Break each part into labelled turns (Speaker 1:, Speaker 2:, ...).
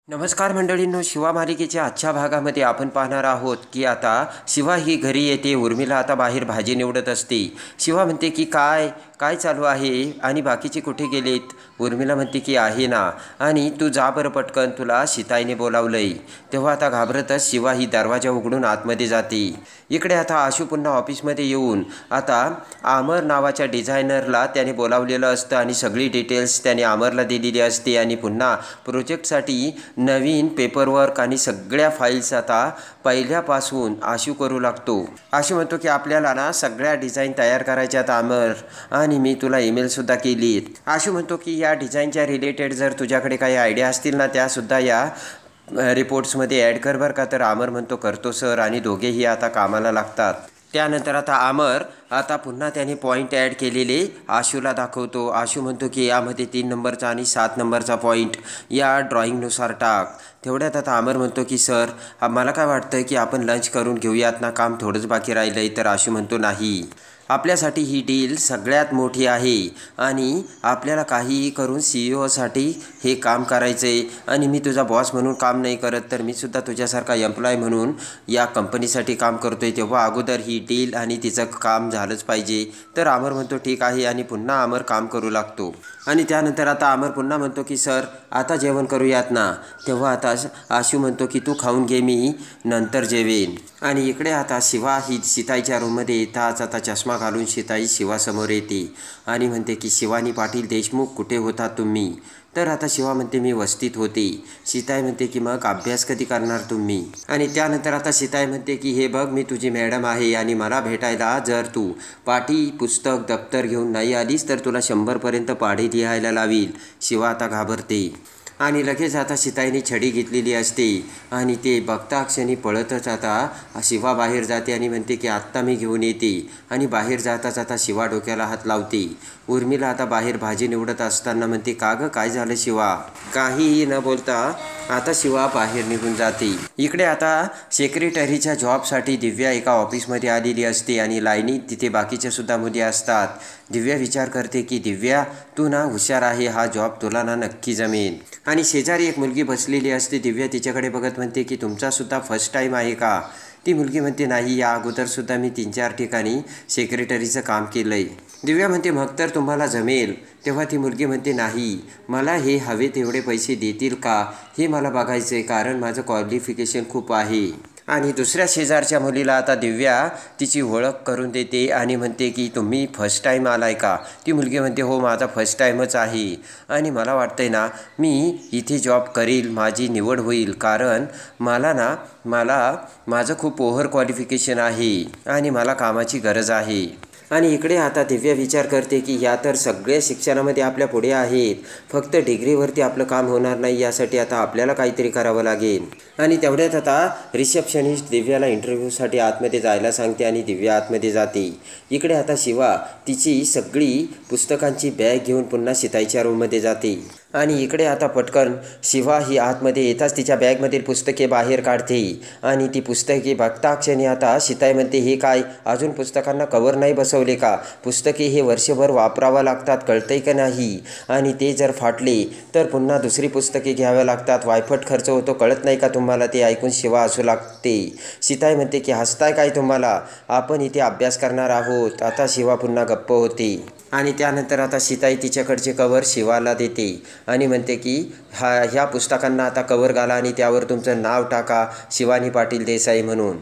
Speaker 1: नमस्कार मंडळींनो, शिवा मालिकेच्या आजच्या भागामध्ये आपण पाहणार आहोत की आता शिवा ही घरी येते. उर्मिला आता बाहेर भाजी निवडत असते. शिवा म्हणते की काय काय चालू आहे आणि बाकीचे कुठे गेलेत. उर्मिला म्हणते की आहे ना, आणि तू जा बरं पटकन, तुला सीताईने बोलावलंय. तेव्हा आता घाबरतच शिवा ही दरवाजा उघडून आतमध्ये जाते. इकडे आता आशू पुन्हा ऑफिसमध्ये येऊन आता अमर नावाच्या डिझायनरला त्याने बोलावलेलं असतं आणि सगळी डिटेल्स त्याने अमरला दिलेली असते. आणि पुन्हा प्रोजेक्टसाठी नवीन पेपरवर्क आणि सगळ्या फाईल्स आता पहिल्यापासून आशू करू लागतो. आशू म्हणतो की आपल्याला ना सगळ्या डिझाईन तयार करायच्यात अमर, आणि मी तुला ईमेलसुद्धा केलीत. आशू म्हणतो की या डिझाईनच्या रिलेटेड जर तुझ्याकडे काही आयडिया असतील ना, त्यासुद्धा या रिपोर्ट्समध्ये ॲड कर बरं का. तर अमर म्हणतो करतो सर, आणि दोघेही आता कामाला लागतात. त्यानंतर आता अमर आता पुन्हा त्याने पॉईंट ॲड केलेले आशूला दाखवतो. आशू म्हणतो की यामध्ये 3 नंबरचा आणि 7 नंबरचा पॉईंट या ड्रॉइंगनुसार टाक. तेवढ्यात आता अमर म्हणतो की सर, मला काय वाटतं की आपण लंच करून घेऊयात ना, काम थोडंच बाकी राहिलं आहे. तर आशू म्हणतो नाही, आपल्यासाठी ही डील सगळ्यात मोठी आहे आणि आपल्याला काहीही करून CEO साठी हे काम करायचं आहे. आणि मी तुझा बॉस म्हणून काम नाही करत, तर मी सुद्धा तुझ्यासारखा एम्प्लॉय म्हणून या कंपनीसाठी काम करतो आहे. तेव्हा अगोदर ही डील आणि तिचं काम झालंच पाहिजे. तर अमर म्हणतो ठीक आहे, आणि पुन्हा अमर काम करू लागतो. आणि त्यानंतर आता अमर पुन्हा म्हणतो की सर, आता जेवण करूयात ना. तेव्हा आता आशू म्हणतो की तू खाऊन घे, मी नंतर जेवेन. आणि इकडे आता शिवा ही सीताईच्या रूममध्ये येताच आता चष्मा घालून सीताई शिवासमोर येते आणि म्हणते की शिवानी पाटील देशमुख, कुठे होता तुम्ही. तर आता शिवा म्हणते मी वस्तीत होते. सीताई म्हणते की मग अभ्यास कधी करणार तुम्ही. आणि त्यानंतर आता सीताई म्हणते की हे बघ, मी तुझी मॅडम आहे आणि मला भेटायला जर तू पाटी पुस्तक दप्तर घेऊन नाही आलीस तर तुला 100पर्यंत पाढे लिहायला लावील. शिवा आता घाबरते आणि लगेच आता सीताईने छडी घेतलेली असते आणि ते बघता क्षणी पळतच आता शिवा बाहेर जाते आणि म्हणते की आत्ता मी घेऊन येते. आणि बाहेर जाताच आता शिवा डोक्याला हात लावते. उर्मिला आता बाहेर भाजी निवडत असताना म्हणते का गं, काय झालं शिवा. काहीही न बोलता आता शिवा बाहेर निघून जाते. इकडे आता सेक्रेटरीच्या जॉबसाठी दिव्या एका ऑफिसमध्ये आलेली असते आणि लाईनीत तिथे बाकीच्या सुद्धा मुली असतात. दिव्या विचार करते की दिव्या, तू ना हुशार आहे, हा जॉब तुला ना नक्की जमेल. आणि शेजारी एक मुलगी बसलेली असते. दिव्या तिच्याकडे बघत म्हणते की तुमचासुद्धा फर्स्ट टाईम आहे का. ती मुलगी म्हणते नाही, या अगोदरसुद्धा मी 3-4 ठिकाणी सेक्रेटरीचं काम केलं आहे. दिव्या म्हणते मग तर तुम्हाला जमेल. तेव्हा ती मुलगी म्हणते नाही, मला हे हवे तेवढे पैसे देतील का हे मला बघायचं आहे, कारण माझं क्वालिफिकेशन खूप आहे. आणि दुसऱ्या शेजारच्या मुलीला आता दिव्या तिची ओळख करून देते आणि म्हणते की तुम्ही फर्स्ट टाईम आलाय का. ती मुलगी म्हणते हो, माझा फर्स्ट टाईमच आहे आणि मला वाटतंय ना मी इथे जॉब करील, माझी निवड होईल, कारण मला माझं खूप ओव्हर क्वालिफिकेशन आहे आणि मला कामाची गरज आहे. आणि इकडे आता दिव्या विचार करते की ह्या तर सगळ्या शिक्षणामध्ये आपल्या पुढे आहेत, फक्त डिग्रीवरती आपलं काम होणार नाही, यासाठी आता आपल्याला काहीतरी करावं लागेल. आणि तेवढ्यात आता रिसेप्शनिस्ट दिव्याला इंटरव्ह्यूसाठी आतमध्ये जायला सांगते आणि दिव्या आतमध्ये जाते. इकडे आता शिवा तिची सगळी पुस्तकांची बॅग घेऊन पुन्हा सीताईच्या रूममध्ये जाते. आणि इकडे आता पटकन शिवा ही आतमध्ये येताच तिच्या बॅगमधील पुस्तके बाहेर काढते आणि ती पुस्तके बघता क्षणी आता सीताई म्हणते हे काय, अजून पुस्तकांना कवर नाही बसवले का. पुस्तके हे वर्षभर वापरावं लागतात, कळतंय का नाही. आणि ते जर फाटले तर पुन्हा दुसरी पुस्तके घ्याव्या लागतात, वायफट खर्च होतो, कळत नाही का तुम्हाला. ते ऐकून शिवा हसू लागते. सीताई म्हणते की हसताय काय तुम्हाला, आपण इथे अभ्यास करणार आहोत. आता शिवा पुन्हा गप्प होते. आणि त्यानंतर आता सीताई तिच्याकडचे कवर शिवाला देते आणि म्हणते की ह्या पुस्तकांना आता कवर घाला आणि त्यावर तुमचं नाव टाका, शिवानी पाटील देसाई म्हणून.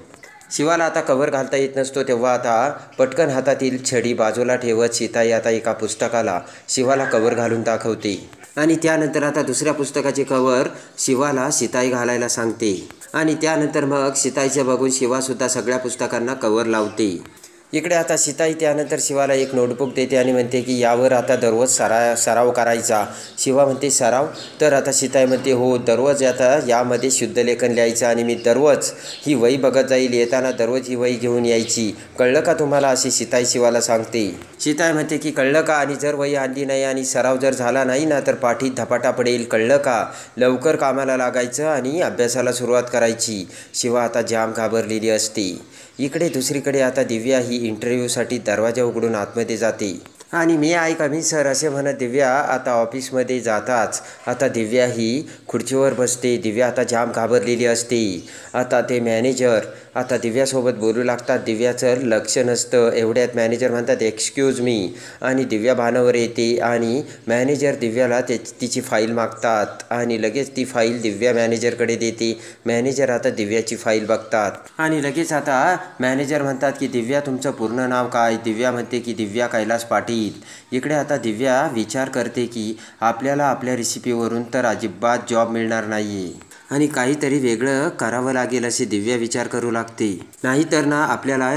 Speaker 1: शिवाला आता कवर घालता येत नसतो. तेव्हा आता पटकन हातातील छडी बाजूला ठेवत सीताई आता एका पुस्तकाला शिवाला कवर घालून दाखवते. आणि त्यानंतर आता दुसऱ्या पुस्तकाचे कवर शिवाला सीताई घालायला सांगते. आणि त्यानंतर मग सीताईचे बघून शिवासुद्धा सगळ्या पुस्तकांना कवर लावते. इकडे आता सीताई त्यानंतर शिवाला एक नोटबुक देते आणि म्हणते की यावर आता दररोज सराव करायचा. शिवा म्हणते सराव. तर आता सीताई म्हणते हो, दररोज आता यामध्ये शुद्धलेखन लिहायचं आणि मी दररोज ही वही बघत जाईल, येताना दररोज ही वही घेऊन यायची, कळलं का तुम्हाला, अशी सीताई शिवाला सांगते. सीताई म्हणते की कळलं का, आणि जर वही आणली नाही आणि सराव जर झाला नाही ना तर पाठीत धपाटा पडेल, कळलं का. लवकर कामाला लागायचं आणि अभ्यासाला सुरुवात करायची. शिवा आता जाम घाबरलेली असते. इकडे दुसरीकडे आता दिव्या ही इंटरव्ह्यूसाठी दरवाजा उघडून आतमध्ये जाते आणि मी आहे कमी सर असे म्हणत दिव्या आता ऑफिसमध्ये जाताच आता दिव्या ही खुर्चीवर बसते. दिव्या आता जाम घाबरलेली असते. आता ते मॅनेजर आता दिव्यासोबत बोलू लागतात. दिव्याचं लक्ष नसतं. एवढ्यात मॅनेजर म्हणतात एक्सक्यूज मी, आणि दिव्या भानावर येते आणि मॅनेजर दिव्याला तिची फाईल मागतात आणि लगेच ती फाईल दिव्या मॅनेजरकडे देते. मॅनेजर आता दिव्याची फाईल बघतात आणि लगेच आता मॅनेजर म्हणतात की दिव्या तुमचं पूर्ण नाव काय? दिव्या म्हणते की दिव्या कैलास पाटील. इकडे आता दिव्या विचार करते की आपल्याला आपल्या रेसिपीवरून तर अजिबात जॉब मिळणार नाही आणि काहीतरी वेगळं करावं लागेल असे दिव्या विचार करू लागते. नाहीतर ना आपल्याला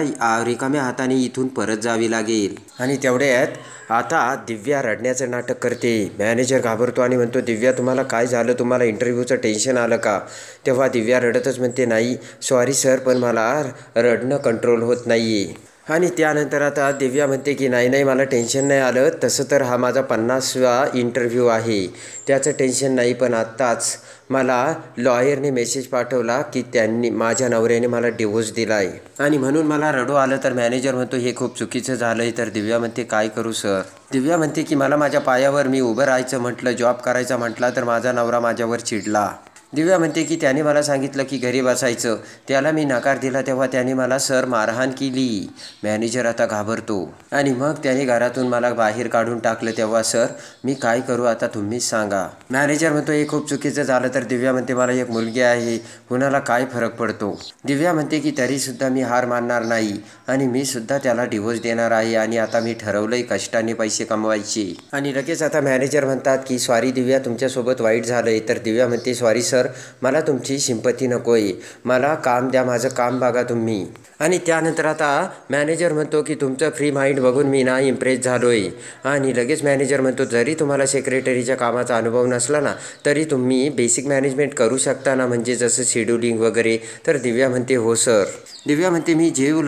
Speaker 1: रिकाम्या हाताने इथून परत जावे लागेल. आणि तेवढ्यात आता दिव्या रडण्याचं नाटक करते. मॅनेजर घाबरतो आणि म्हणतो दिव्या तुम्हाला काय झालं? तुम्हाला इंटरव्ह्यूचं टेन्शन आलं का? तेव्हा दिव्या रडतच म्हणते नाही सॉरी सर, पण मला रडणं कंट्रोल होत नाही आहे. आणि त्यानंतर आता दिव्या म्हणते की नाही मला टेन्शन नाही आलं. तसं तर हा माझा 50वा इंटरव्ह्यू आहे, त्याचं टेन्शन नाही. पण आत्ताच मला लॉयरने मेसेज पाठवला की माझ्या नवऱ्याने मला डिवोर्स दिला आहे आणि म्हणून मला रडू आलं. तर मॅनेजर म्हणतो हे खूप चुकीचं झालं आहे. तर दिव्या म्हणते काय करू सर? दिव्या म्हणते की मला माझ्या पायावर मी उभं राहायचं म्हटलं, जॉब करायचा म्हटला तर माझा नवरा माझ्यावर चिडला. दिव्या म्हणते की त्याने मला सांगितलं की घरी बसायचं, त्याला मी नकार दिला तेव्हा त्याने मला सर मारहाण केली. मॅनेजर आता घाबरतो आणि मग त्याने घरातून मला बाहेर काढून टाकलं. तेव्हा सर मी काय करू आता तुम्हीच सांगा. मॅनेजर म्हणतो हे खूप चुकीचं झालं. तर दिव्या म्हणते मला एक मुलगी आहे, कुणाला काय फरक पडतो? दिव्या म्हणते की तरीसुद्धा मी हार मानणार नाही आणि मी सुद्धा त्याला डिवोर्स देणार आहे आणि आता मी ठरवलंय कष्टाने पैसे कमवायचे. आणि लगेच आता मॅनेजर म्हणतात की सॉरी दिव्या तुमच्यासोबत वाईट झालंय. तर दिव्या म्हणते सॉरी सर, मला तुमची सिंपती नको आहे, मला काम द्या, माझं काम बघा तुम्ही. आणि त्यानंतर आता मॅनेजर म्हणतो की तुमचं फ्री माइंड बघून मी ना इम्प्रेस झालो आहे. आणि लगेच मॅनेजर म्हणतो जरी तुम्हाला सेक्रेटरीच्या कामाचा अनुभव नसला ना तरी तुम्ही बेसिक मॅनेजमेंट करू शकता ना, म्हणजे जसं शेड्युलिंग वगैरे. तर दिव्या म्हणते हो सर. दिव्या म्हणते मी जीव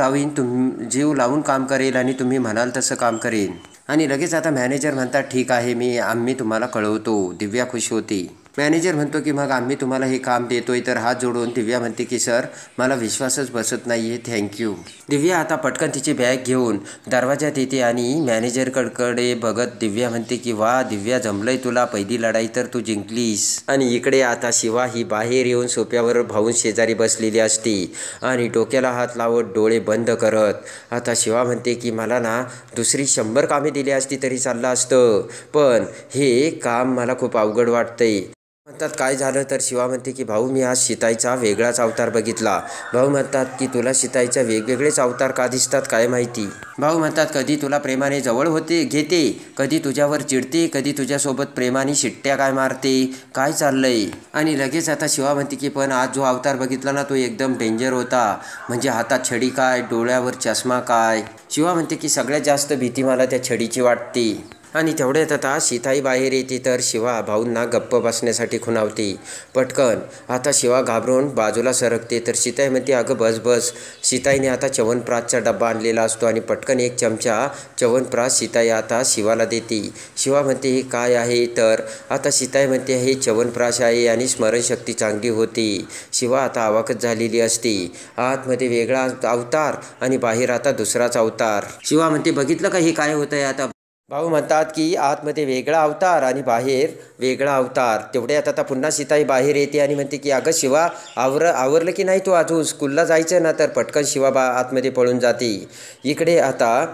Speaker 1: लावून काम करेल आणि तुम्ही म्हणाल तसं काम करेन. आणि लगेच आता मॅनेजर म्हणतात ठीक आहे आम्ही तुम्हाला कळवतो. दिव्या खुश होते. मॅनेजर म्हणतो की मग आम्ही तुम्हाला हे काम देतोय. तर हात जोडून दिव्या म्हणते की सर मला विश्वासच बसत नाही आहे, थँक्यू. दिव्या आता पटकन तिची बॅग घेऊन दरवाजात येते आणि मॅनेजरकडे बघत दिव्या म्हणते की वा दिव्या जमलंय तुला, पहिली लढाई तर तू जिंकलीस. आणि इकडे आता शिवा ही बाहेर येऊन सोफ्यावर भाऊन शेजारी बसलेली असते आणि डोक्याला हात लावत डोळे बंद करत आता शिवा म्हणते की मला ना दुसरी 100 कामे दिली असती तरी चाललं असतं, पण हे काम मला खूप अवघड वाटतंय. म्हणतात काय झालं? तर शिवा म्हणते की भाऊ मी आज सीताईचा वेगळाच अवतार बघितला. भाऊ म्हणतात की तुला सीताईचा वेगवेगळेच अवतार का दिसतात काय माहिती? भाऊ म्हणतात कधी तुला प्रेमाने जवळ घेते, कधी तुझ्यावर चिडते, कधी तुझ्यासोबत प्रेमाने शिट्ट्या काय मारते, काय चाललंय? आणि लगेच आता शिवा म्हणते की पण आज जो अवतार बघितला ना तो एकदम डेंजर होता, म्हणजे हातात छडी काय, डोळ्यावर चष्मा काय. शिवा म्हणते की सगळ्यात जास्त भीती मला त्या छडीची वाटते. आणि तेवढ्यात आता सीताई बाहेर येते. तर शिवा भाऊंना गप्प बसण्यासाठी खुणावते. पटकन आता शिवा घाबरून बाजूला सरकते. तर सीताई म्हणते अगं बस. सीताईने आता च्यवनप्राशचा डब्बा आणलेला असतो आणि पटकन 1 चमचा च्यवनप्राश सीताई आता शिवाला देते. शिवा म्हणते हे काय आहे? तर आता सीताई म्हणते हे च्यवनप्राश आहे आणि स्मरणशक्ती चांगली होते. शिवा आता अवाकच झालेली असते. आतमध्ये वेगळा अवतार आणि बाहेर आता दुसराच अवतार. शिवा म्हणते बघितलं का हे काय होतंय आता? भाऊ म्हणतात की आतमध्ये वेगळा अवतार आणि बाहेर वेगळा अवतार. तेवढ्यात आता पुन्हा सीताई बाहेर येते आणि म्हणते की अगं शिवा आवरलं की नाही तू अजून स्कूलला जायचं ना? तर पटकन शिवा आतमध्ये पळून जाते. इकडे आता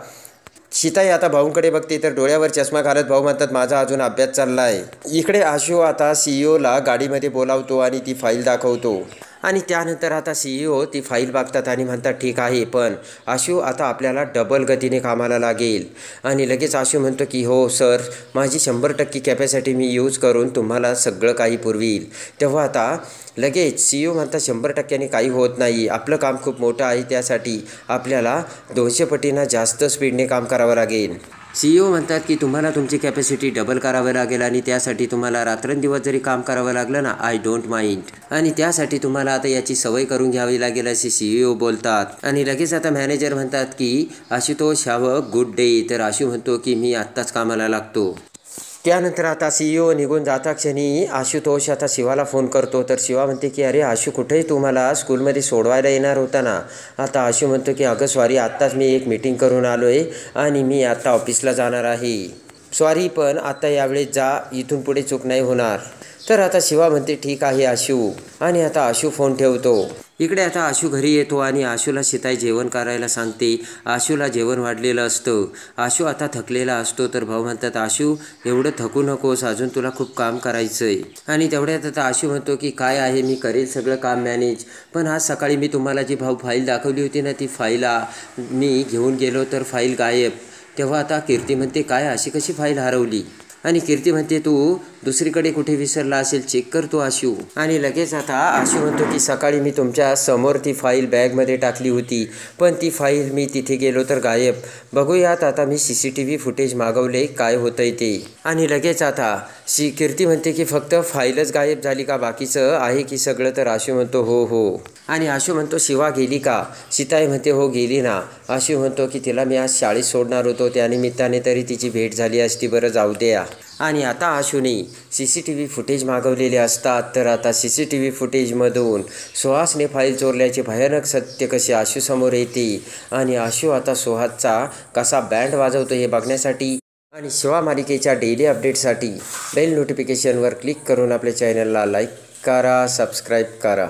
Speaker 1: सीताई आता भाऊंकडे बघते तर डोळ्यावर चष्मा घालत भाऊ म्हणतात माझा अजून अभ्यास चालला आहे. इकडे आशू आता CEO गाडीमध्ये बोलावतो आणि ती फाईल दाखवतो आणि त्यानंतर आता CEO ती फाईल बघतात आणि म्हणतात ठीक आहे, पण आशू आता आपल्याला डबल गतीने कामाला लागेल. आणि लगेच आशू म्हणतो की हो सर, माझी 100% कॅपॅसिटी मी यूज करून तुम्हाला सगळं काही पुरवील. तेव्हा आता लगेच CEO म्हणतात 100%ने काही होत नाही, आपलं काम खूप मोठं आहे, त्यासाठी आपल्याला 200 पटींना जास्त स्पीडने काम करावं लागेल. CEO म्हणतात की तुम्हाला तुमची कॅपॅसिटी डबल करावं लागेल आणि त्यासाठी तुम्हाला रात्रंदिवस जरी काम करावं लागलं ना आय डोंट माइंड, आणि त्यासाठी तुम्हाला आता याची सवय करून घ्यावी लागेल असे CEO बोलतात. आणि लगेच आता मॅनेजर म्हणतात की Ashutosh have a good day. तर आशू म्हणतो की मी आत्ताच कामाला लागतो. त्यानंतर आता CEO निघून जाता क्षणी आशुतोष आता शिवाला फोन करतो. तर शिवा म्हणते की अरे आशू कुठेही तू मला स्कूलमध्ये सोडवायला येणार होता ना. आता आशू म्हणतो की अगं सॉरी आत्ताच मी एक मीटिंग करून आलो आहे आणि मी आता ऑफिसला जाणार आहे. सॉरी पण आता यावेळेस जा, इथून पुढे चूक नाही होणार. तर आता शिवा म्हणते ठीक आहे आशू, आणि आता आशू फोन ठेवतो. इकडे आता आशू घरी येतो आणि आशूला सीताई जेवण करायला सांगते. आशूला जेवण वाढलेलं असतं. आशू आता थकलेला असतो. तर भाऊ म्हणतात आशू एवढं थकू नकोस, अजून तुला खूप काम करायचं आहे. आणि तेवढ्यात आता आशू म्हणतो की काय आहे, मी करेल सगळं काम मॅनेज, पण आज सकाळी मी तुम्हाला जी भाऊ फाईल दाखवली होती ना, ती फाईला मी घेऊन गेलो तर फाईल गायब. तेव्हा आता कीर्ती म्हणते काय अशी कशी फाईल हरवली, आणि कीर्ती म्हणते तू दुसरीकडे कुठे विसरला असेल, चेक करतो आशू. आणि लगेच आता आशू म्हणतो की सकाळी मी तुमच्या समोर ती फाईल बॅगमध्ये टाकली होती, पण ती फाईल मी तिथे गेलो तर गायब. बघूयात आता मी CCTV फुटेज मागवले, काय होतंय ते. आणि लगेच आता कीर्ती म्हणते की फक्त फाईलच गायब झाली का, बाकीचं आहे की सगळं. तर आशू म्हणतो हो हो. आणि आशू म्हणतो शिवा गेली का. सीताई म्हणते हो गेली ना. आशू म्हणतो की तिला मी आज शाळेत सोडणार होतो, त्यानिमित्ताने तरी तिची भेट झाली असती, बरं जाऊ द्या. आणि आता आशूने CCTV फुटेज मागवलेले असतात. तर आता CCTV फुटेजमधून सुहासने फाईल चोरल्याचे भयानक सत्य कसे आशूसमोर येते, आणि आशू आता सुहासचा कसा बँड वाजवतो हे बघण्यासाठी आणि शिवा मालिकेच्या डेली अपडेटसाठी बेल नोटिफिकेशनवर क्लिक करून आपल्या चॅनलला लाईक करा, सबस्क्राईब करा.